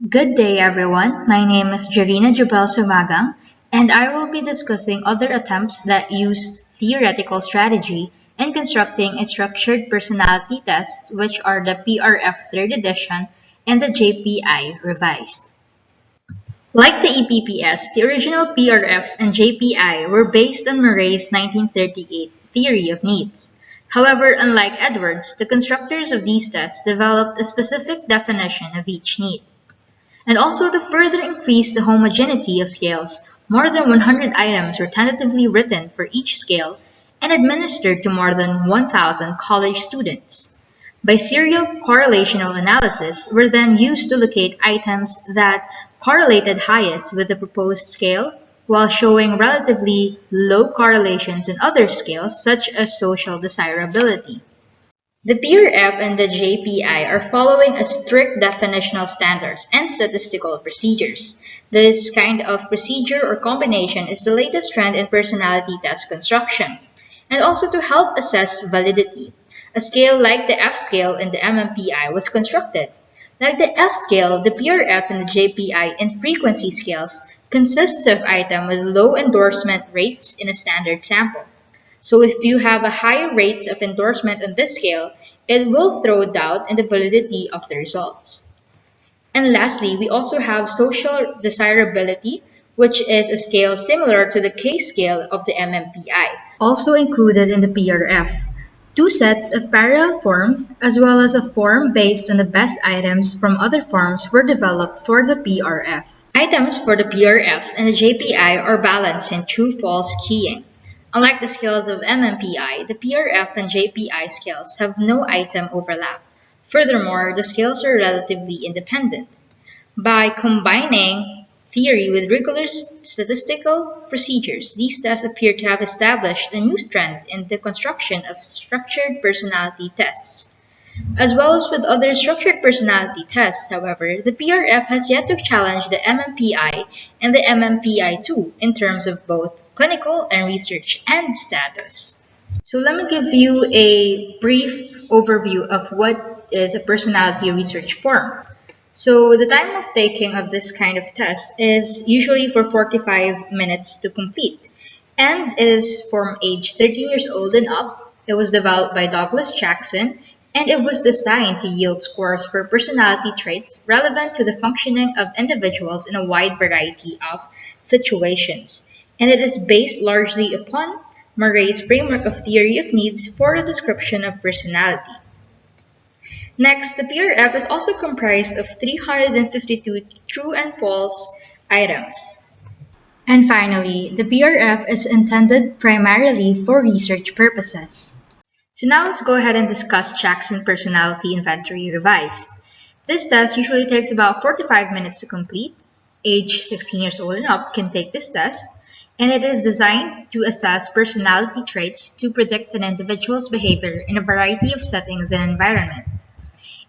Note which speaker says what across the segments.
Speaker 1: Good day, everyone. My name is Jarina Jubel Sumagang, and I will be discussing other attempts that use theoretical strategy in constructing a structured personality test, which are the PRF 3rd edition and the JPI revised. Like the EPPS, the original PRF and JPI were based on Murray's 1938 theory of needs. However, unlike Edwards, the constructors of these tests developed a specific definition of each need. And also to further increase the homogeneity of scales, more than 100 items were tentatively written for each scale and administered to more than 1,000 college students. Biserial correlational analysis were then used to locate items that correlated highest with the proposed scale while showing relatively low correlations in other scales such as social desirability. The PRF and the JPI are following a strict definitional standards and statistical procedures. This kind of procedure or combination is the latest trend in personality test construction, and also to help assess validity. A scale like the F scale in the MMPI was constructed. Like the F scale, the PRF and the JPI in frequency scales consists of items with low endorsement rates in a standard sample. So if you have a high rates of endorsement on this scale, it will throw doubt in the validity of the results. And lastly, we also have social desirability, which is a scale similar to the K scale of the MMPI. Also included in the PRF, two sets of parallel forms as well as a form based on the best items from other forms were developed for the PRF. Items for the PRF and the JPI are balanced in true-false keying. Unlike the scales of MMPI, the PRF and JPI scales have no item overlap. Furthermore, the scales are relatively independent. By combining theory with rigorous statistical procedures, these tests appear to have established a new trend in the construction of structured personality tests. As well as with other structured personality tests, however, the PRF has yet to challenge the MMPI and the MMPI-2 in terms of both clinical and research and status. So let me give you a brief overview of what is a personality research form. So the time of taking of this kind of test is usually for 45 minutes to complete. And it is from age 13 years old and up. It was developed by Douglas Jackson and it was designed to yield scores for personality traits relevant to the functioning of individuals in a wide variety of situations. And it is based largely upon Murray's framework of theory of needs for a description of personality. Next, the PRF is also comprised of 352 true and false items. And finally, the PRF is intended primarily for research purposes. So now let's go ahead and discuss Jackson Personality Inventory Revised. This test usually takes about 45 minutes to complete. Age 16 years old and up can take this test, and it is designed to assess personality traits to predict an individual's behavior in a variety of settings and environment.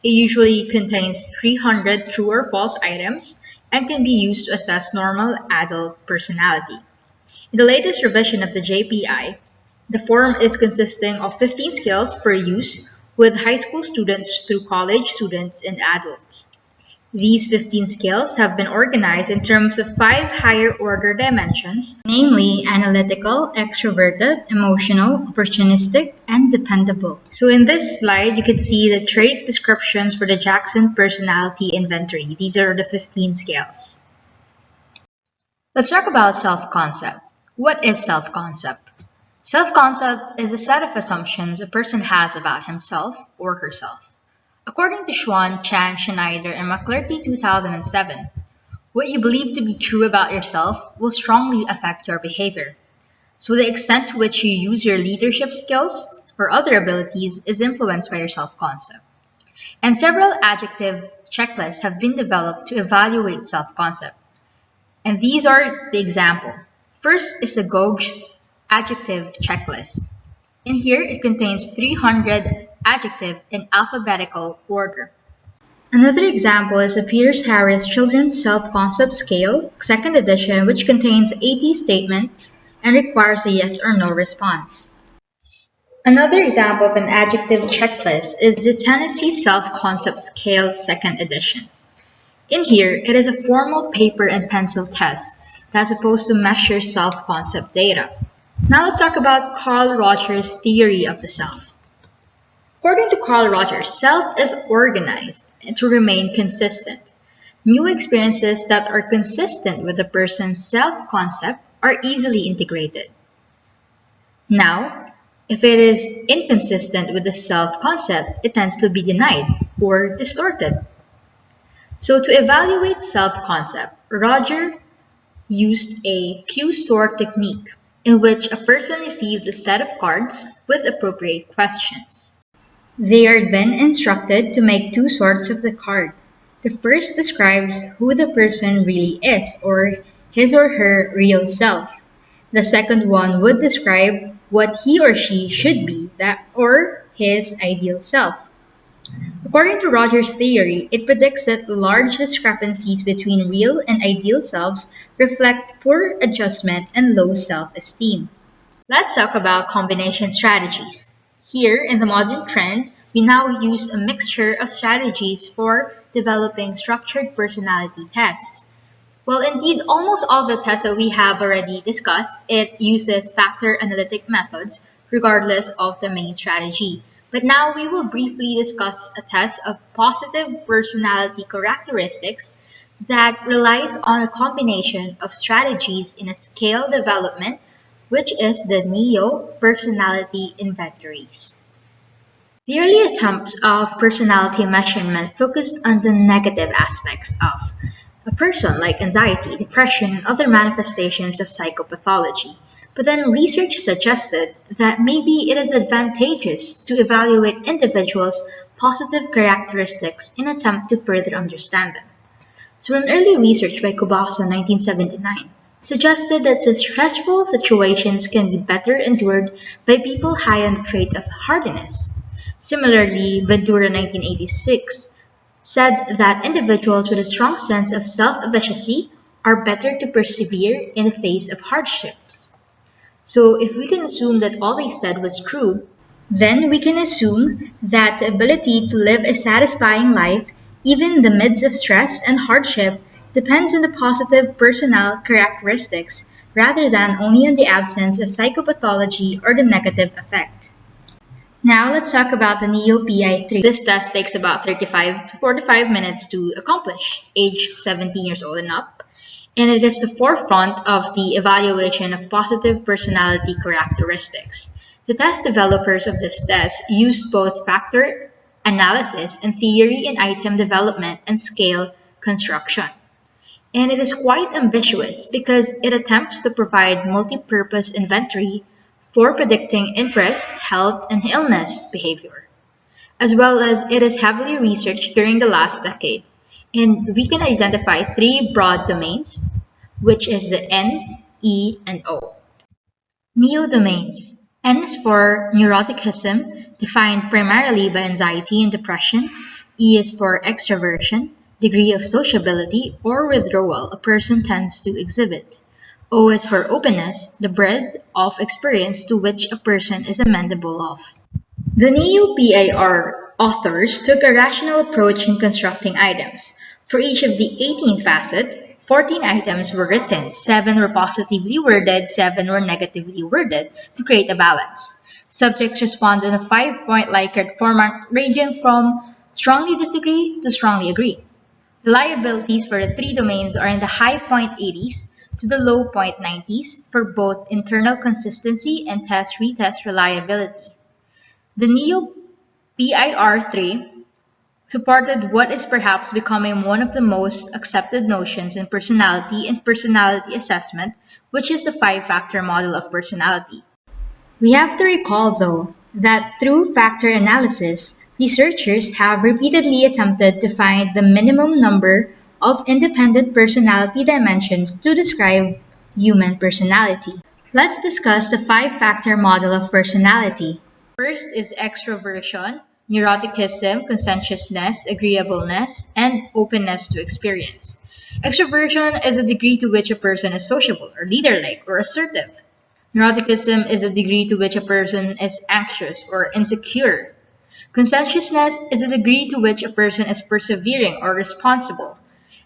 Speaker 1: It usually contains 300 true or false items and can be used to assess normal adult personality. In the latest revision of the JPI, the form is consisting of 15 skills for use with high school students through college students and adults. These 15 skills have been organized in terms of 5 higher order dimensions, namely analytical, extroverted, emotional, opportunistic, and dependable. So in this slide, you can see the trait descriptions for the Jackson Personality Inventory. These are the 15 scales. Let's talk about self-concept. What is self-concept? Self-concept is a set of assumptions a person has about himself or herself. According to Schwann, Chan, Schneider, and McClurty 2007, what you believe to be true about yourself will strongly affect your behavior. So the extent to which you use your leadership skills or other abilities is influenced by your self-concept. And several adjective checklists have been developed to evaluate self-concept. And these are the example. First is the Gog's adjective checklist. In here, it contains 300 adjectives in alphabetical order. Another example is the Peters-Harris Children's Self-Concept Scale, 2nd edition, which contains 80 statements and requires a yes or no response. Another example of an adjective checklist is the Tennessee Self-Concept Scale, 2nd edition. In here, it is a formal paper and pencil test that's supposed to measure self-concept data. Now let's talk about Carl Rogers' theory of the self. According to Carl Rogers, self is organized to remain consistent. New experiences that are consistent with a person's self-concept are easily integrated. Now, if it is inconsistent with the self-concept, it tends to be denied or distorted. So to evaluate self-concept, Roger used a Q-sort technique in which a person receives a set of cards with appropriate questions. They are then instructed to make two sorts of the card. The first describes who the person really is, or his or her real self. The second one would describe what he or she should be, that or his ideal self. According to Rogers' theory, it predicts that large discrepancies between real and ideal selves reflect poor adjustment and low self-esteem. Let's talk about combination strategies. Here, in the modern trend, we now use a mixture of strategies for developing structured personality tests. Well, indeed, almost all the tests that we have already discussed, it uses factor analytic methods regardless of the main strategy. But now we will briefly discuss a test of positive personality characteristics that relies on a combination of strategies in a scale development, which is the NEO personality inventories. The early attempts of personality measurement focused on the negative aspects of a person, like anxiety, depression, and other manifestations of psychopathology. But then research suggested that maybe it is advantageous to evaluate individuals' positive characteristics in an attempt to further understand them. So an early research by Kobasa 1979 suggested that stressful situations can be better endured by people high on the trait of hardiness. Similarly, Ventura 1986 said that individuals with a strong sense of self-efficacy are better to persevere in the face of hardships. So if we can assume that all they said was true, then we can assume that the ability to live a satisfying life, even in the midst of stress and hardship, depends on the positive personal characteristics rather than only on the absence of psychopathology or the negative effect. Now let's talk about the NEO-PI3. This test takes about 35 to 45 minutes to accomplish, age 17 years old and up, and it is the forefront of the evaluation of positive personality characteristics. The test developers of this test used both factor analysis and theory in item development and scale construction. And it is quite ambitious because it attempts to provide multi-purpose inventory for predicting interest, health, and illness behavior, as well as it is heavily researched during the last decade. And we can identify three broad domains, which is the N, E, and O. Neo-domains. N is for neuroticism, defined primarily by anxiety and depression. E is for extraversion, degree of sociability or withdrawal a person tends to exhibit. O is for openness, the breadth of experience to which a person is amenable of. The NEO-PIR authors took a rational approach in constructing items. For each of the 18 facets, 14 items were written, 7 were positively worded, 7 were negatively worded to create a balance. Subjects respond in a 5-point Likert format ranging from strongly disagree to strongly agree. The liabilities for the three domains are in the high point 80s to the low point 90s for both internal consistency and test-retest reliability. The NEO-PIR3 supported what is perhaps becoming one of the most accepted notions in personality and personality assessment, which is the five-factor model of personality. We have to recall, though, that through factor analysis, researchers have repeatedly attempted to find the minimum number of independent personality dimensions to describe human personality. Let's discuss the five-factor model of personality. First is extroversion, neuroticism, conscientiousness, agreeableness, and openness to experience. Extroversion is the degree to which a person is sociable or leader-like or assertive. Neuroticism is the degree to which a person is anxious or insecure. Conscientiousness is the degree to which a person is persevering or responsible.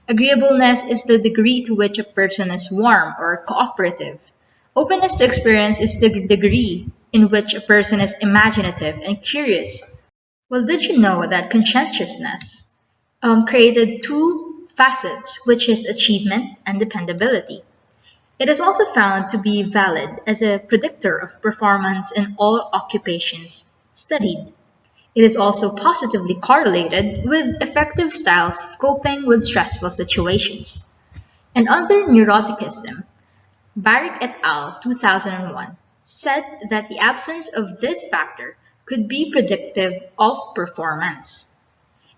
Speaker 1: Agreeableness is the degree to which a person is warm or cooperative. Openness to experience is the degree in which a person is imaginative and curious. Well, did you know that conscientiousness created two facets, which is achievement and dependability? It is also found to be valid as a predictor of performance in all occupations studied. It is also positively correlated with effective styles of coping with stressful situations. And under neuroticism, Barrick et al. 2001 said that the absence of this factor could be predictive of performance.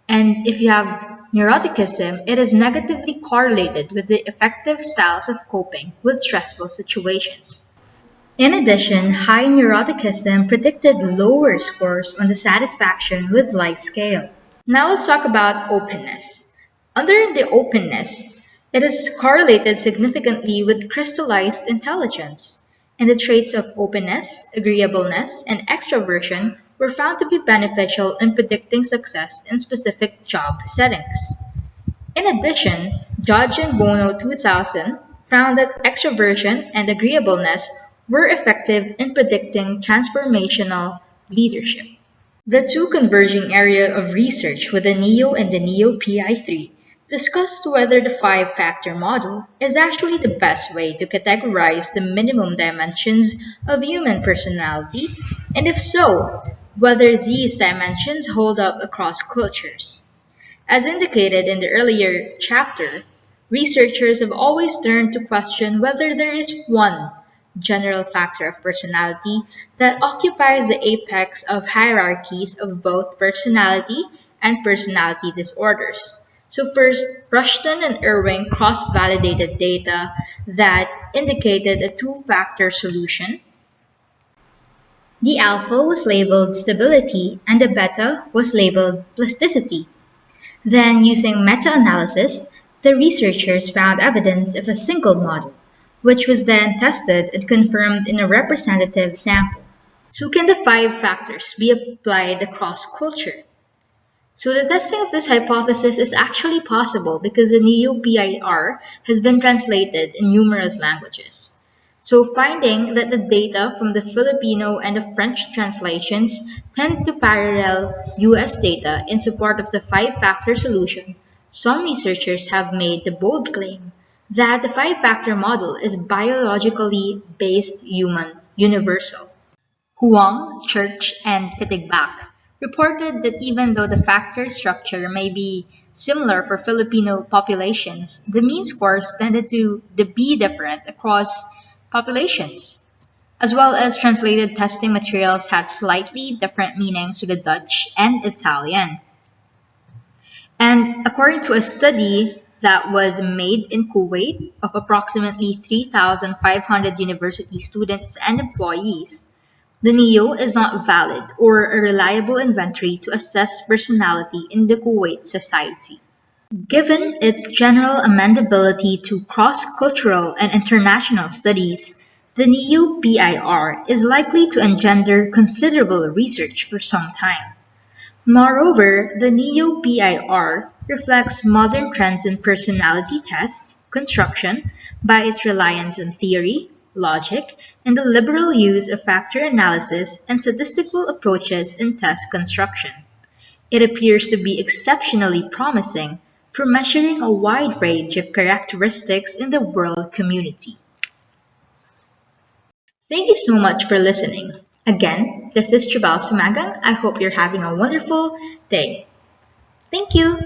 Speaker 1: And if you have neuroticism, it is negatively correlated with the effective styles of coping with stressful situations. In addition, high neuroticism predicted lower scores on the satisfaction with life scale. Now let's talk about openness. Under the openness, it is correlated significantly with crystallized intelligence, and the traits of openness, agreeableness, and extroversion were found to be beneficial in predicting success in specific job settings. In addition, Judge and Bono 2000 found that extroversion and agreeableness were effective in predicting transformational leadership. The two converging area of research with the NEO and the NEO PI3 discussed whether the five-factor model is actually the best way to categorize the minimum dimensions of human personality, and if so, whether these dimensions hold up across cultures. As indicated in the earlier chapter, researchers have always turned to question whether there is one general factor of personality that occupies the apex of hierarchies of both personality and personality disorders. So first, Rushton and Irving cross-validated data that indicated a two-factor solution. The alpha was labeled stability and the beta was labeled plasticity. Then, using meta-analysis, the researchers found evidence of a single model, which was then tested and confirmed in a representative sample. So can the five factors be applied across culture? So the testing of this hypothesis is actually possible because the NEO-PIR has been translated in numerous languages. So finding that the data from the Filipino and the French translations tend to parallel US data in support of the five-factor solution, some researchers have made the bold claim that the five-factor model is biologically based human universal. Huang, Church, and Katigbak reported that even though the factor structure may be similar for Filipino populations, the mean scores tended to be different across populations, as well as translated testing materials had slightly different meanings to the Dutch and Italian. And according to a study that was made in Kuwait of approximately 3,500 university students and employees, the NEO is not valid or a reliable inventory to assess personality in the Kuwait society. Given its general amendability to cross-cultural and international studies, the NEO-PIR is likely to engender considerable research for some time. Moreover, the NEO-PIR reflects modern trends in personality tests construction by its reliance on theory, logic, and the liberal use of factor analysis and statistical approaches in test construction. It appears to be exceptionally promising for measuring a wide range of characteristics in the world community. Thank you so much for listening. Again, this is Jabal Sumagang. I hope you're having a wonderful day. Thank you.